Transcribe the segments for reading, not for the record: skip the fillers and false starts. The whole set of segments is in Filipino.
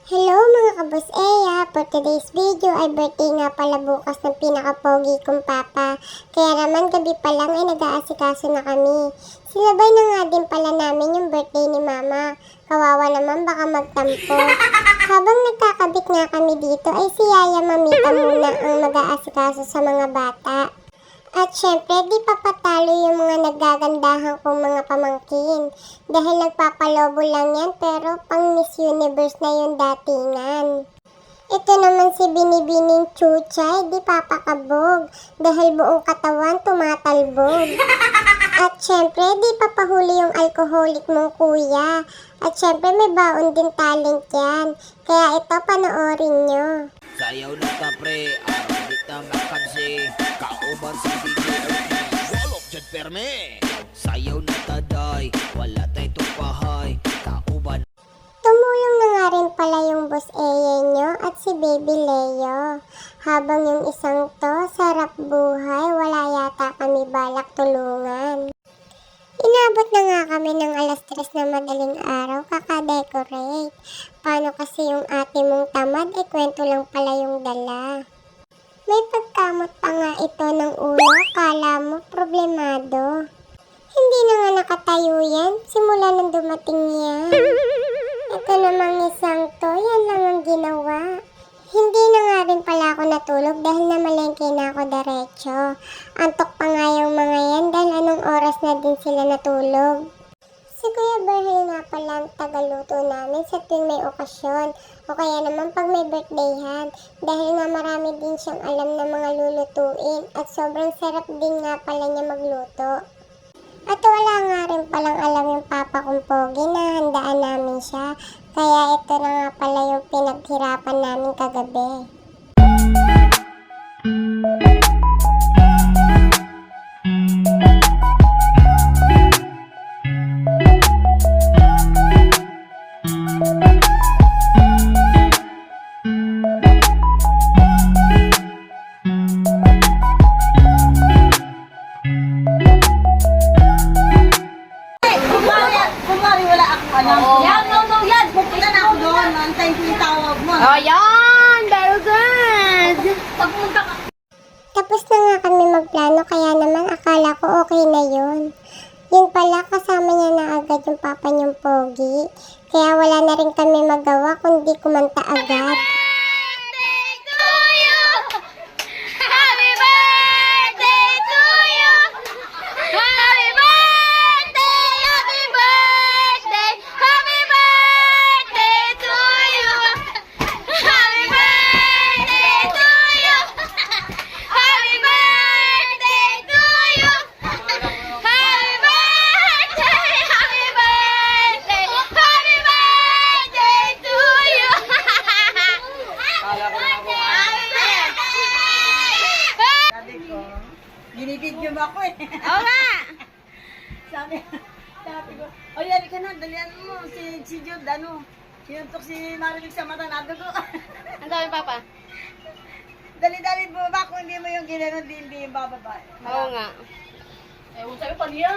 Hello mga kabos Eya! For today's video ay birthday nga pala bukas ng pinaka-pogi kong papa. Kaya naman gabi pa lang ay nag-aasikaso na kami. Sinabay na nga din pala namin yung birthday ni mama. Kawawa naman baka magtampo. Habang nagkakabit nga kami dito ay si Yaya Mamita muna ang mag-aasikaso sa mga bata. At syempre, di papatalo yung mga nagagandahan kong mga pamangkin. Dahil nagpapalobo lang yan, pero pang Miss Universe na yung datingan. Ito naman si Binibining Chuchay, di papakabog. Dahil buong katawan tumatalbog. At syempre, di papahuli yung alcoholic mong kuya. At syempre, may baon din talent yan. Kaya ito, panoorin nyo. Sayaw na ka pre, arabit na makansi. Kauban si DJ Ernie, walok dyan perme. Sayaw na taday, wala tayo tupahay. Kauban. Tumulong na nga rin pala yung boss Eye nyo at si Baby Leo. Habang yung isang to, sarap buhay, wala yata kami balak tulungan. Inabot na nga kami ng alas 3 na madaling araw kaka-decorate. Paano kasi yung ate mong tamad, kwento lang pala yung dala. May pagkamot pa nga ito ng ulo, kala mo problemado. Hindi na nga nakatayo yan, simula nang dumating yan. Ito namang isang to, yan lang ang ginawa. Hindi na nga rin pala ako natulog dahil namalengke na ako diretso. Antok pa nga yung mga yan dahil anong oras na din sila natulog. Si Kuya Berhel nga pala ang tagaluto namin sa tuwing may okasyon o kaya naman pag may birthdayhan dahil nga marami din siyang alam na mga lulutuin at sobrang sarap din nga pala niya magluto. At wala nga rin palang alam yung papa kong pogi na handaan namin siya. Kaya ito na nga pala yung pinaghirapan namin kagabi. Ayan! Very good! Tapos na nga kami magplano kaya naman akala ko okay na yun. Yun pala kasama niya na agad yung papa niyong pogi. Kaya wala na rin kami magawa kundi kumanta agad. Binibidyo mo ako eh. Oo nga! sabi ko, o yan ka na, dalian mo, si Jude, sinuntok si Marilig sa mata, nadugo. Ang dami, Papa. Dali-dali bumaba, kung hindi mo yung ginano, hindi yung bababa. Oo nga. Ewan sa'yo, paniya.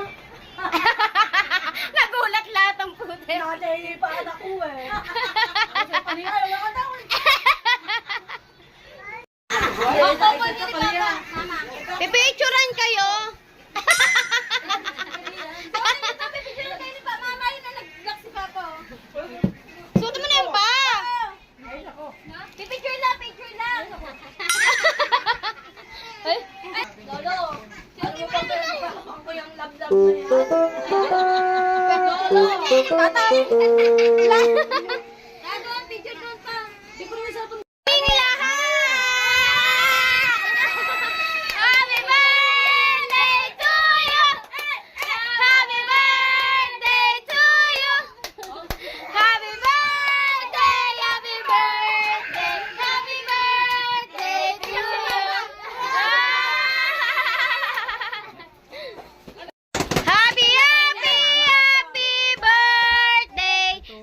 Nagulat lahat ang puti. Nakajahi pa ako eh. Ewan sa'yo, paniya, wala ka daw. Opo po, ni Papa. Pipicturean kayo. Pipicturean kayo ni Papa. Mama, yun na nag-vlog si Papa. Suot mo na yan pa. Pipicture lang, picture lang. Ay, Lolo. Ano mo pa ko yung love-love mo yan? Lolo, tatay. Lalo, picture doon pa. Picture mo sa itong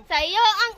sa'yo ang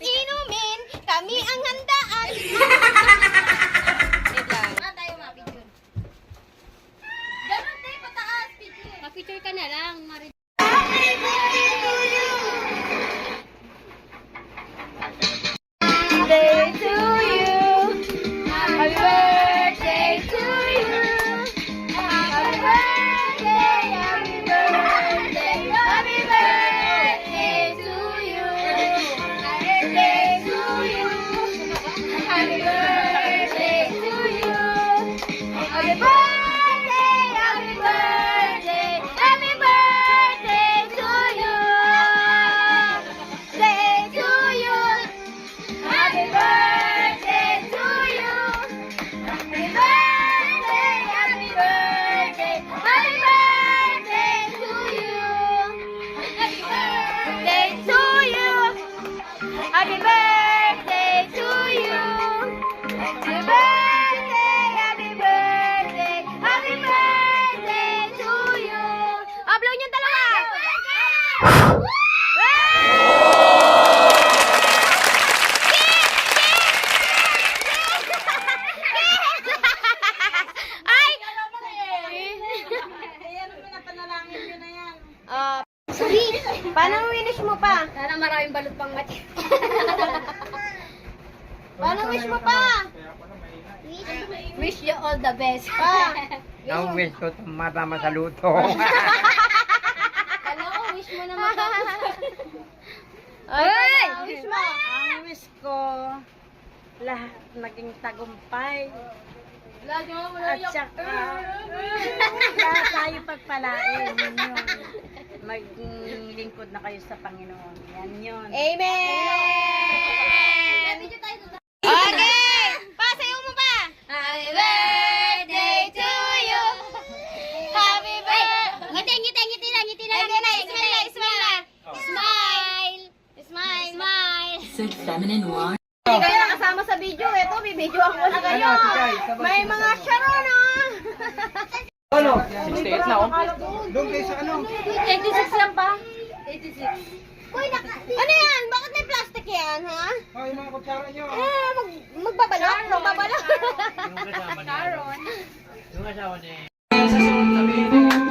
wish mo pa? Wish you all the best. Pa. Ang wish ko tumatama sa luto. Kala ko wish mo na matapos. Ay! Wish mo. Ang wish ko, lahat maging tagumpay. Lagi mo At saka, lahat tayo pagpalain. Yun yun. Maglingkod na kayo sa Panginoon. Yan yun. Amen! Okay! Pasayaw mo pa! Happy birthday to you! Happy birthday! Ngiti lang. Smile na. Smile! Smile! Smile! Hindi kayo nakasama sa video. Ito, may video ako na kayo. May mga sharon Ano? 68 na oh. Doon kayo sa ano? 86 lang pa. 86. Uy, ano yan? Bakit may plastic yan, ha? Oh, yung mga kutsara nyo. Magbabalot? Magbabalot? Yung kasama niya. Yung kasama niya.